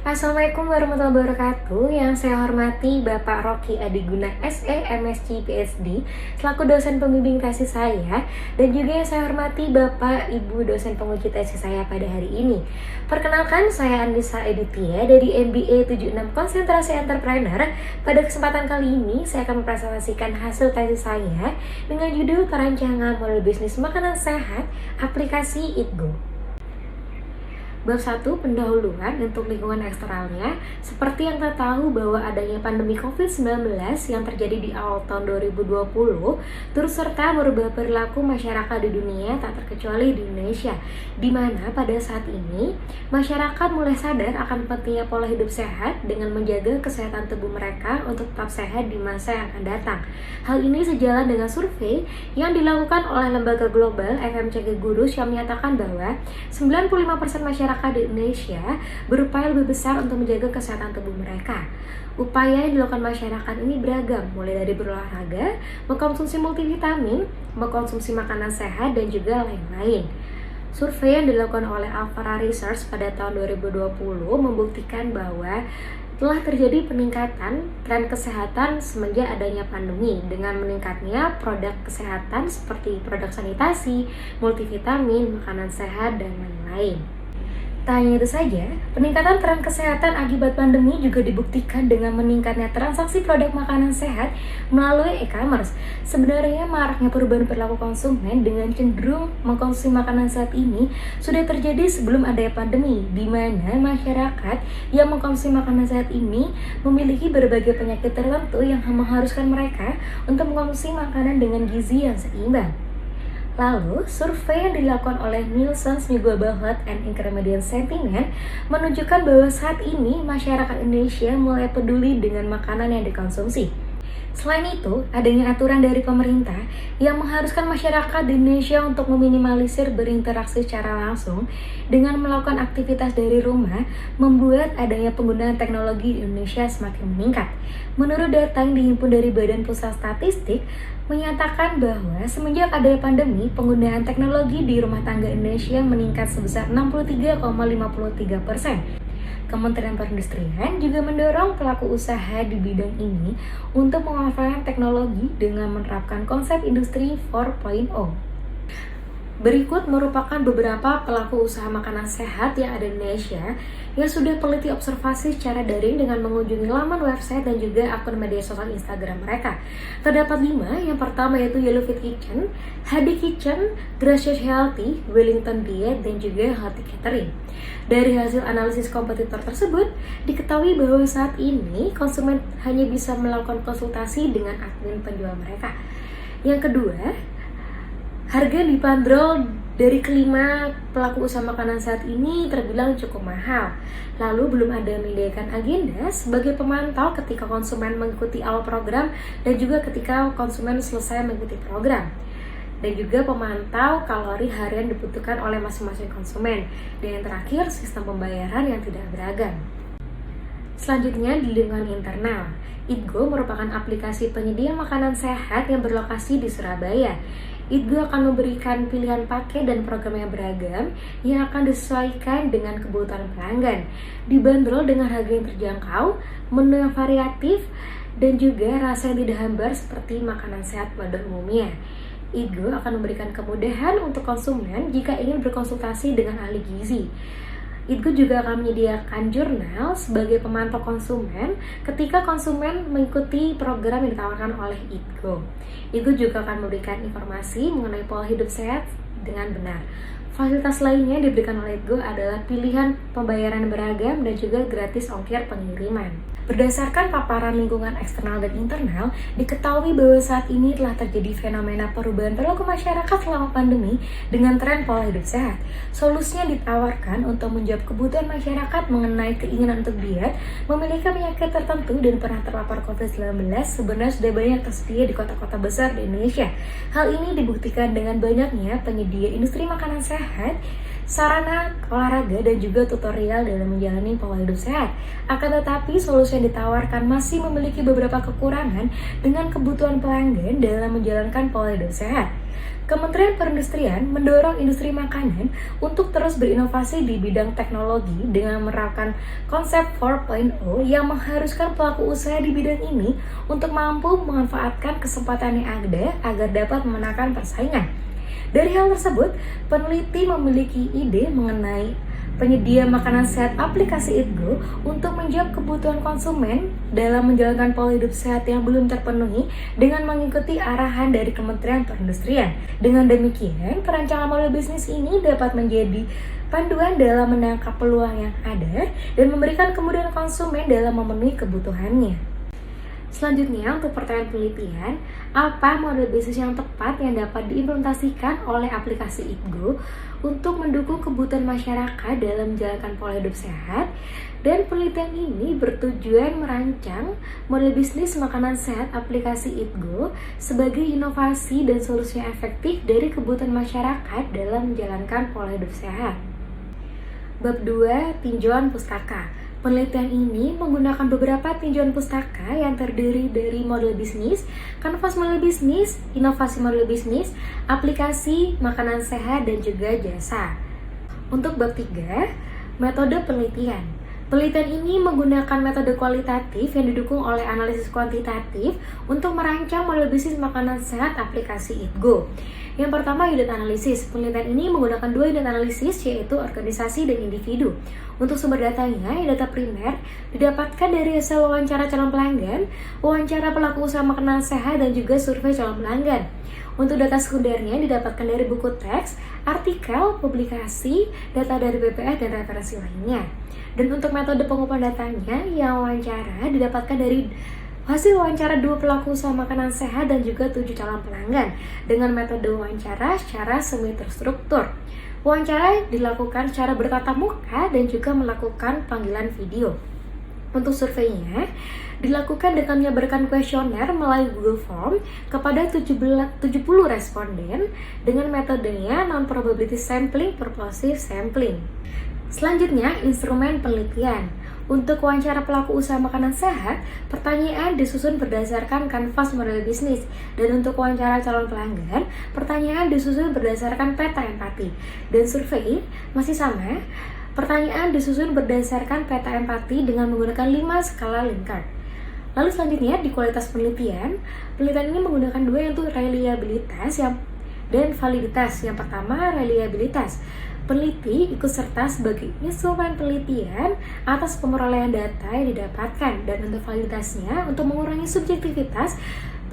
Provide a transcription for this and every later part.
Assalamualaikum warahmatullahi wabarakatuh. Yang saya hormati Bapak Rocky Adiguna SE MSc PhD selaku dosen pembimbing tesis saya, dan juga yang saya hormati Bapak Ibu dosen penguji tesis saya pada hari ini. Perkenalkan, saya Andisa Editia dari MBA 76 Konsentrasi Entrepreneur. Pada kesempatan kali ini saya akan mempresentasikan hasil tesis saya dengan judul Perancangan Model Bisnis Makanan Sehat Aplikasi Eatgo. Bab 1, pendahuluan untuk lingkungan eksternalnya. Seperti yang kita tahu bahwa adanya pandemi COVID-19 yang terjadi di awal tahun 2020 turut serta merubah perilaku masyarakat di dunia, tak terkecuali di Indonesia, di mana pada saat ini masyarakat mulai sadar akan pentingnya pola hidup sehat dengan menjaga kesehatan tubuh mereka untuk tetap sehat di masa yang akan datang. Hal ini sejalan dengan survei yang dilakukan oleh lembaga global FMCG Gurus yang menyatakan bahwa 95% masyarakat di Indonesia berupaya lebih besar untuk menjaga kesehatan tubuh mereka. Upaya yang dilakukan masyarakat ini beragam, mulai dari berolahraga, mengkonsumsi multivitamin, mengkonsumsi makanan sehat, dan juga lain-lain. Survei yang dilakukan oleh Alpara Research pada tahun 2020 membuktikan bahwa telah terjadi peningkatan tren kesehatan semenjak adanya pandemi dengan meningkatnya produk kesehatan seperti produk sanitasi, multivitamin, makanan sehat, dan lain-lain. Tak hanya itu saja, peningkatan tren kesehatan akibat pandemi juga dibuktikan dengan meningkatnya transaksi produk makanan sehat melalui e-commerce. Sebenarnya maraknya perubahan perilaku konsumen dengan cenderung mengkonsumsi makanan sehat ini sudah terjadi sebelum adanya pandemi, di mana masyarakat yang mengkonsumsi makanan sehat ini memiliki berbagai penyakit tertentu yang mengharuskan mereka untuk mengkonsumsi makanan dengan gizi yang seimbang. Lalu, survei yang dilakukan oleh Nielsen's New Global Health and Intermediate Sentiment menunjukkan bahwa saat ini masyarakat Indonesia mulai peduli dengan makanan yang dikonsumsi. Selain itu, adanya aturan dari pemerintah yang mengharuskan masyarakat di Indonesia untuk meminimalisir berinteraksi secara langsung dengan melakukan aktivitas dari rumah, membuat adanya penggunaan teknologi di Indonesia semakin meningkat. Menurut data yang dihimpun dari Badan Pusat Statistik, menyatakan bahwa semenjak adanya pandemi, penggunaan teknologi di rumah tangga Indonesia meningkat sebesar 63,53%. Kementerian Perindustrian juga mendorong pelaku usaha di bidang ini untuk memanfaatkan teknologi dengan menerapkan konsep industri 4.0. Berikut merupakan beberapa pelaku usaha makanan sehat yang ada di Indonesia yang sudah teliti observasi secara daring dengan mengunjungi laman website dan juga akun media sosial Instagram mereka. Terdapat 5, yang pertama yaitu Yellow Fit Kitchen, HD Kitchen, Gracious Healthy, Wellington Diet, dan juga Healthy Catering. Dari hasil analisis kompetitor tersebut, diketahui bahwa saat ini konsumen hanya bisa melakukan konsultasi dengan admin penjual mereka. Yang kedua, harga dibanderol dari kelima pelaku usaha makanan saat ini terbilang cukup mahal. Lalu belum ada menyediakan agenda sebagai pemantau ketika konsumen mengikuti awal program dan juga ketika konsumen selesai mengikuti program. Dan juga pemantau kalori harian dibutuhkan oleh masing-masing konsumen. Dan yang terakhir, sistem pembayaran yang tidak beragam. Selanjutnya, di lingkungan internal, Eatgo merupakan aplikasi penyedia makanan sehat yang berlokasi di Surabaya. Eatgo akan memberikan pilihan paket dan program yang beragam yang akan disesuaikan dengan kebutuhan pelanggan. Dibanderol dengan harga yang terjangkau, menu yang variatif, dan juga rasa yang tidak hambar seperti makanan sehat pada umumnya. Eatgo akan memberikan kemudahan untuk konsumen jika ingin berkonsultasi dengan ahli gizi. Eatgo juga akan menyediakan jurnal sebagai pemantau konsumen ketika konsumen mengikuti program yang ditawarkan oleh Eatgo. Eatgo juga akan memberikan informasi mengenai pola hidup sehat dengan benar. Fasilitas lainnya yang diberikan oleh Eatgo adalah pilihan pembayaran beragam dan juga gratis ongkir pengiriman. Berdasarkan paparan lingkungan eksternal dan internal, diketahui bahwa saat ini telah terjadi fenomena perubahan perilaku masyarakat selama pandemi dengan tren pola hidup sehat. Solusinya ditawarkan untuk menjawab kebutuhan masyarakat mengenai keinginan untuk diet, memiliki penyakit tertentu, dan pernah terpapar COVID-19 sebenarnya sudah banyak tersedia di kota-kota besar di Indonesia. Hal ini dibuktikan dengan banyaknya penyedia industri makanan sehat sarana olahraga dan juga tutorial dalam menjalani pola hidup sehat. Akan tetapi solusi yang ditawarkan masih memiliki beberapa kekurangan dengan kebutuhan pelanggan dalam menjalankan pola hidup sehat. Kementerian Perindustrian mendorong industri makanan untuk terus berinovasi di bidang teknologi dengan menerapkan konsep 4.0 yang mengharuskan pelaku usaha di bidang ini untuk mampu memanfaatkan kesempatan yang ada agar dapat memenangkan persaingan. Dari hal tersebut, peneliti memiliki ide mengenai penyedia makanan sehat aplikasi Eatgo untuk menjawab kebutuhan konsumen dalam menjalankan pola hidup sehat yang belum terpenuhi dengan mengikuti arahan dari Kementerian Perindustrian. Dengan demikian, perancangan model bisnis ini dapat menjadi panduan dalam menangkap peluang yang ada dan memberikan kemudahan konsumen dalam memenuhi kebutuhannya. Selanjutnya, untuk pertanyaan penelitian, apa model bisnis yang tepat yang dapat diimplementasikan oleh aplikasi Eatgo untuk mendukung kebutuhan masyarakat dalam menjalankan pola hidup sehat? Dan penelitian ini bertujuan merancang model bisnis makanan sehat aplikasi Eatgo sebagai inovasi dan solusi yang efektif dari kebutuhan masyarakat dalam menjalankan pola hidup sehat. Bab 2. Tinjauan pustaka. Penelitian ini menggunakan beberapa tinjauan pustaka yang terdiri dari model bisnis, kanvas model bisnis, inovasi model bisnis, aplikasi makanan sehat, dan juga jasa. Untuk bab 3, metode penelitian. Penelitian ini menggunakan metode kualitatif yang didukung oleh analisis kuantitatif untuk merancang model bisnis makanan sehat aplikasi Eatgo. Yang pertama, unit analisis. Penelitian ini menggunakan 2 unit analisis, yaitu organisasi dan individu. Untuk sumber datanya, data primer didapatkan dari hasil wawancara calon pelanggan, wawancara pelaku usaha makanan sehat, dan juga survei calon pelanggan. Untuk data sekundernya didapatkan dari buku teks, artikel, publikasi, data dari BPS, dan referensi lainnya. Dan untuk metode pengumpulan datanya, yang wawancara didapatkan dari hasil wawancara 2 pelaku usaha makanan sehat dan juga 7 calon pelanggan dengan metode wawancara secara semi terstruktur. Wawancara dilakukan secara bertatap muka dan juga melakukan panggilan video. Untuk surveinya dilakukan dengan menyebarkan kuesioner melalui Google Form kepada 70 responden dengan metodenya non-probability sampling, purposive sampling. Selanjutnya, instrumen penelitian. Untuk wawancara pelaku usaha makanan sehat, pertanyaan disusun berdasarkan kanvas model bisnis. Dan untuk wawancara calon pelanggan, pertanyaan disusun berdasarkan peta empati. Dan survei masih sama, pertanyaan disusun berdasarkan peta empati dengan menggunakan 5 skala Likert. Lalu selanjutnya, di kualitas penelitian, penelitian ini menggunakan 2, yaitu reliabilitas dan validitas. Yang pertama, reliabilitas. Peneliti ikut serta sebagai instrumen penelitian atas pemerolehan data yang didapatkan, dan untuk validitasnya, untuk mengurangi subjektivitas,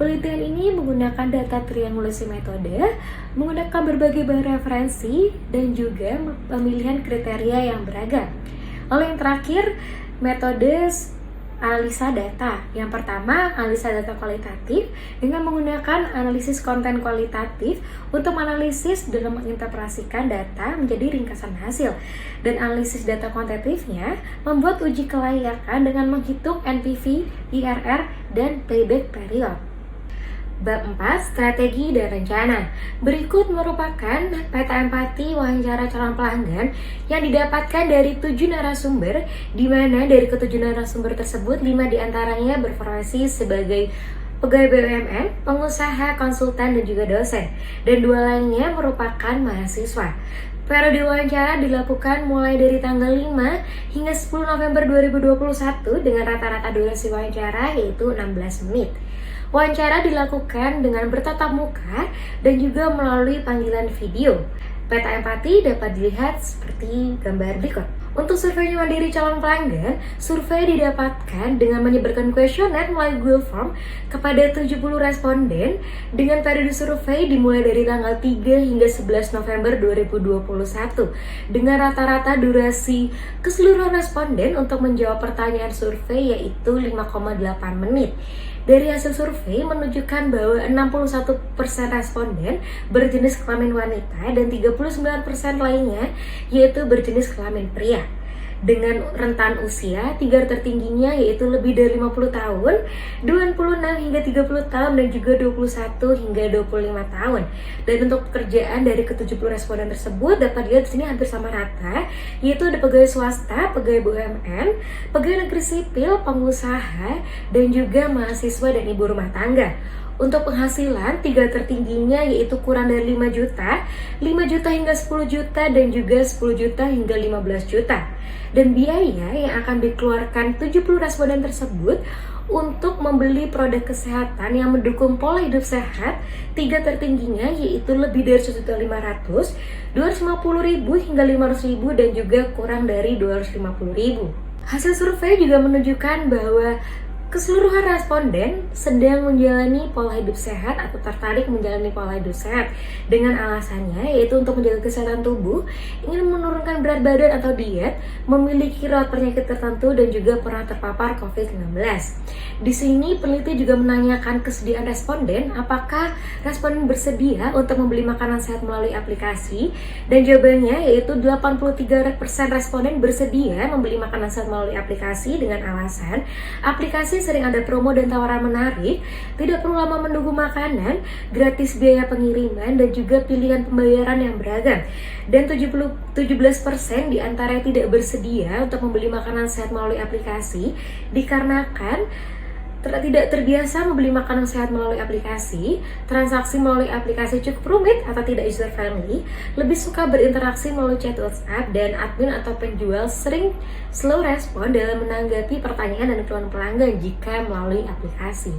penelitian ini menggunakan data triangulasi metode, menggunakan berbagai bahan referensi, dan juga pemilihan kriteria yang beragam. Lalu yang terakhir, metode analisa data. Yang pertama, analisa data kualitatif dengan menggunakan analisis konten kualitatif untuk menganalisis dan menginterpretasikan data menjadi ringkasan hasil. Dan analisis data kuantitatifnya membuat uji kelayakan dengan menghitung NPV, IRR, dan payback period. Bab 4, strategi dan rencana. Berikut merupakan peta empati wawancara calon pelanggan yang didapatkan dari 7 narasumber, di mana dari ke-7 narasumber tersebut 5 diantaranya berprofesi sebagai pegawai BUMN, pengusaha, konsultan, dan juga dosen, dan 2 lainnya merupakan mahasiswa. Periode wawancara dilakukan mulai dari tanggal 5 hingga 10 November 2021 dengan rata-rata durasi wawancara yaitu 16 menit. Wawancara dilakukan dengan bertatap muka dan juga melalui panggilan video. Peta empati dapat dilihat seperti gambar berikut. Untuk survei mandiri calon pelanggan, survei didapatkan dengan menyebarkan kuesioner melalui Google Form kepada 70 responden dengan periode survei dimulai dari tanggal 3 hingga 11 November 2021 dengan rata-rata durasi keseluruhan responden untuk menjawab pertanyaan survei yaitu 5,8 menit. Dari hasil survei menunjukkan bahwa 61% responden berjenis kelamin wanita dan 39% lainnya yaitu berjenis kelamin pria. dengan rentan usia 3 tertingginya yaitu lebih dari 50 tahun, 26 hingga 30 tahun, dan juga 21 hingga 25 tahun. Dan untuk pekerjaan dari ke-70 responden tersebut dapat dilihat di sini hampir sama rata, yaitu ada pegawai swasta, pegawai BUMN, pegawai negeri sipil, pengusaha, dan juga mahasiswa dan ibu rumah tangga. Untuk penghasilan, 3 tertingginya yaitu kurang dari 5 juta, 5 juta hingga 10 juta, dan juga 10 juta hingga 15 juta. Dan biaya yang akan dikeluarkan 70 responden tersebut untuk membeli produk kesehatan yang mendukung pola hidup sehat, 3 tertingginya yaitu lebih dari 1.500.000, 250.000 hingga 500.000, dan juga kurang dari 250.000. Hasil survei juga menunjukkan bahwa keseluruhan responden sedang menjalani pola hidup sehat atau tertarik menjalani pola hidup sehat dengan alasannya yaitu untuk menjaga kesehatan tubuh, ingin menurunkan berat badan atau diet, memiliki riwayat penyakit tertentu, dan juga pernah terpapar COVID-19. Di sini peneliti juga menanyakan kesediaan responden, apakah responden bersedia untuk membeli makanan sehat melalui aplikasi, dan jawabannya yaitu 83% responden bersedia membeli makanan sehat melalui aplikasi dengan alasan aplikasi sering ada promo dan tawaran menarik, tidak perlu lama menunggu makanan, gratis biaya pengiriman, dan juga pilihan pembayaran yang beragam. Dan 17% di antara tidak bersedia untuk membeli makanan sehat melalui aplikasi dikarenakan tidak terbiasa membeli makanan sehat melalui aplikasi, transaksi melalui aplikasi cukup rumit atau tidak user friendly, lebih suka berinteraksi melalui chat WhatsApp, dan admin atau penjual sering slow respon dalam menanggapi pertanyaan dan keluhan pelanggan jika melalui aplikasi.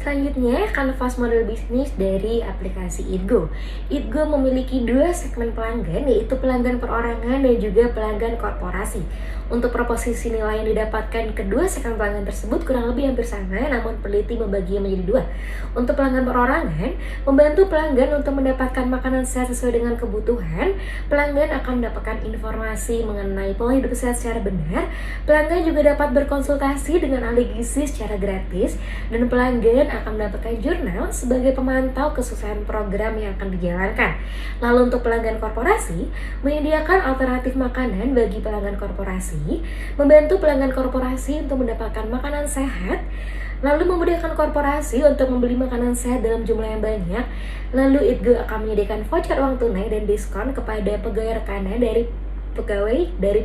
Selanjutnya, kanvas model bisnis dari aplikasi Eatgo. Eatgo memiliki 2 segmen pelanggan, yaitu pelanggan perorangan dan juga pelanggan korporasi. Untuk proposisi nilai yang didapatkan kedua segmen pelanggan tersebut kurang lebih hampir sama, namun peneliti membaginya menjadi 2. Untuk pelanggan perorangan, membantu pelanggan untuk mendapatkan makanan sehat sesuai dengan kebutuhan. Pelanggan akan mendapatkan informasi mengenai pola hidup sehat secara benar. Pelanggan juga dapat berkonsultasi dengan ahli gizi secara gratis, dan pelanggan akan mendapatkan jurnal sebagai pemantau kesuksesan program yang akan dijalankan. Lalu untuk pelanggan korporasi, menyediakan alternatif makanan bagi pelanggan korporasi, membantu pelanggan korporasi untuk mendapatkan makanan sehat, lalu memudahkan korporasi untuk membeli makanan sehat dalam jumlah yang banyak. Lalu Eatgo akan menyediakan voucher uang tunai dan diskon kepada pegawai rekanan dari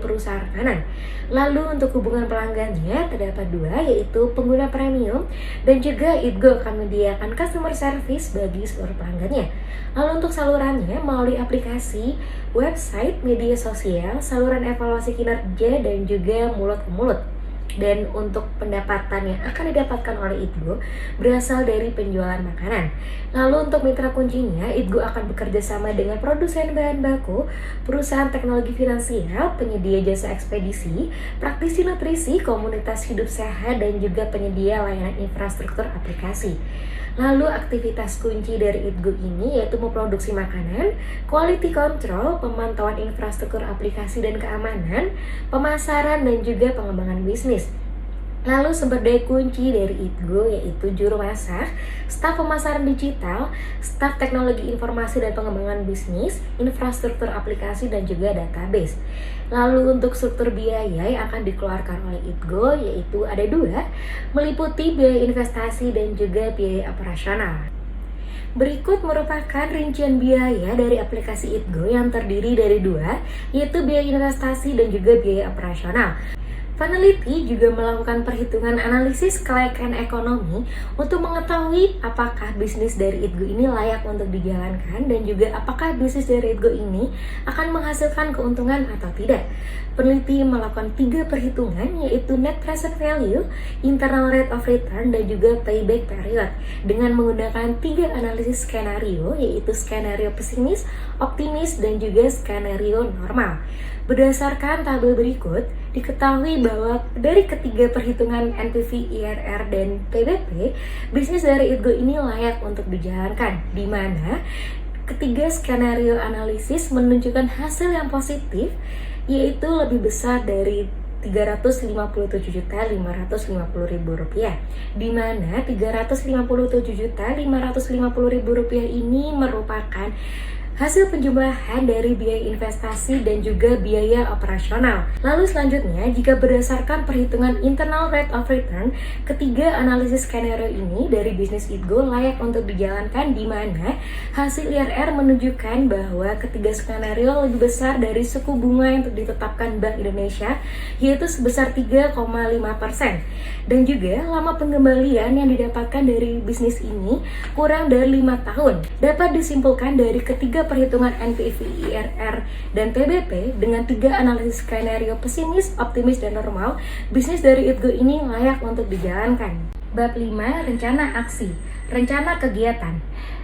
perusahaan rekanan. Lalu untuk hubungan pelanggannya terdapat 2, yaitu pengguna premium, dan juga Eatgo akan menyediakan customer service bagi seluruh pelanggannya. Lalu untuk salurannya melalui aplikasi, website, media sosial, saluran evaluasi kinerja, dan juga mulut ke mulut. Dan untuk pendapatan yang akan didapatkan oleh Eatgo berasal dari penjualan makanan. Lalu untuk mitra kuncinya, Eatgo akan bekerja sama dengan produsen bahan baku, perusahaan teknologi finansial, penyedia jasa ekspedisi, praktisi nutrisi, komunitas hidup sehat, dan juga penyedia layanan infrastruktur aplikasi. Lalu aktivitas kunci dari Eatgo ini yaitu memproduksi makanan, quality control, pemantauan infrastruktur aplikasi dan keamanan, pemasaran, dan juga pengembangan bisnis. Lalu sumber daya kunci dari Eatgo yaitu juru masak, staf pemasaran digital, staf teknologi informasi dan pengembangan bisnis, infrastruktur aplikasi, dan juga database. Lalu untuk struktur biaya yang akan dikeluarkan oleh Eatgo yaitu ada 2, meliputi biaya investasi dan juga biaya operasional. Berikut merupakan rincian biaya dari aplikasi Eatgo yang terdiri dari 2, yaitu biaya investasi dan juga biaya operasional. Peneliti juga melakukan perhitungan analisis kelayakan ekonomi untuk mengetahui apakah bisnis dari Eatgo ini layak untuk dijalankan, dan juga apakah bisnis dari Eatgo ini akan menghasilkan keuntungan atau tidak. Peneliti melakukan 3 perhitungan, yaitu net present value, internal rate of return, dan juga payback period, dengan menggunakan 3 analisis skenario, yaitu skenario pesimis, optimis, dan juga skenario normal. Berdasarkan tabel berikut, diketahui bahwa dari ketiga perhitungan NPV, IRR, dan PBP, bisnis dari Eatgo ini layak untuk dijalankan, di mana ketiga skenario analisis menunjukkan hasil yang positif, yaitu lebih besar dari Rp357.550.000, di mana Rp357.550.000 ini merupakan hasil penjumlahan dari biaya investasi dan juga biaya operasional. Lalu selanjutnya, jika berdasarkan perhitungan internal rate of return, ketiga analisis skenario ini dari bisnis Itgo layak untuk dijalankan, di mana hasil IRR menunjukkan bahwa ketiga skenario lebih besar dari suku bunga yang ditetapkan Bank Indonesia, yaitu sebesar 3,5%. Dan juga lama pengembalian yang didapatkan dari bisnis ini kurang dari 5 tahun. Dapat disimpulkan dari ketiga perhitungan NPV, IRR, dan PBP dengan tiga analisis skenario pesimis, optimis, dan normal, bisnis dari Itgo ini layak untuk dijalankan. Bab 5, rencana aksi, rencana kegiatan.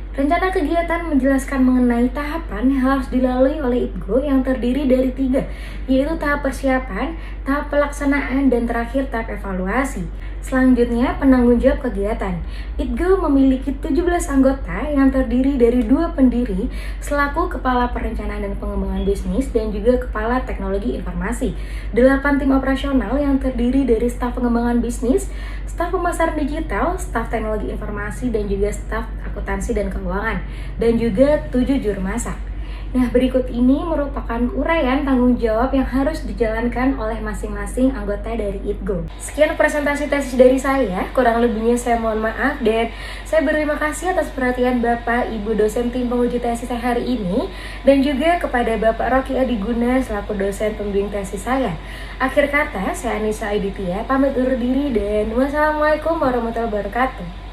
Rencana kegiatan menjelaskan mengenai tahapan yang harus dilalui oleh Itgo yang terdiri dari 3, yaitu tahap persiapan, tahap pelaksanaan, dan terakhir tahap evaluasi. Selanjutnya, penanggung jawab kegiatan. Itgo memiliki 17 anggota yang terdiri dari 2 pendiri selaku kepala perencanaan dan pengembangan bisnis dan juga kepala teknologi informasi, 8 tim operasional yang terdiri dari staf pengembangan bisnis, staf pemasaran digital, staf teknologi informasi, dan juga staf akuntansi dan keuangan, dan juga 7 juru masak. Nah, berikut ini merupakan uraian tanggung jawab yang harus dijalankan oleh masing-masing anggota dari Itgo. Sekian presentasi tesis dari saya, kurang lebihnya saya mohon maaf, dan saya berterima kasih atas perhatian Bapak Ibu dosen tim penguji tesis saya hari ini, dan juga kepada Bapak Rocky Adiguna selaku dosen pembimbing tesis saya. Akhir kata, saya Anissa Aditya pamit undur diri dan wassalamualaikum warahmatullahi wabarakatuh.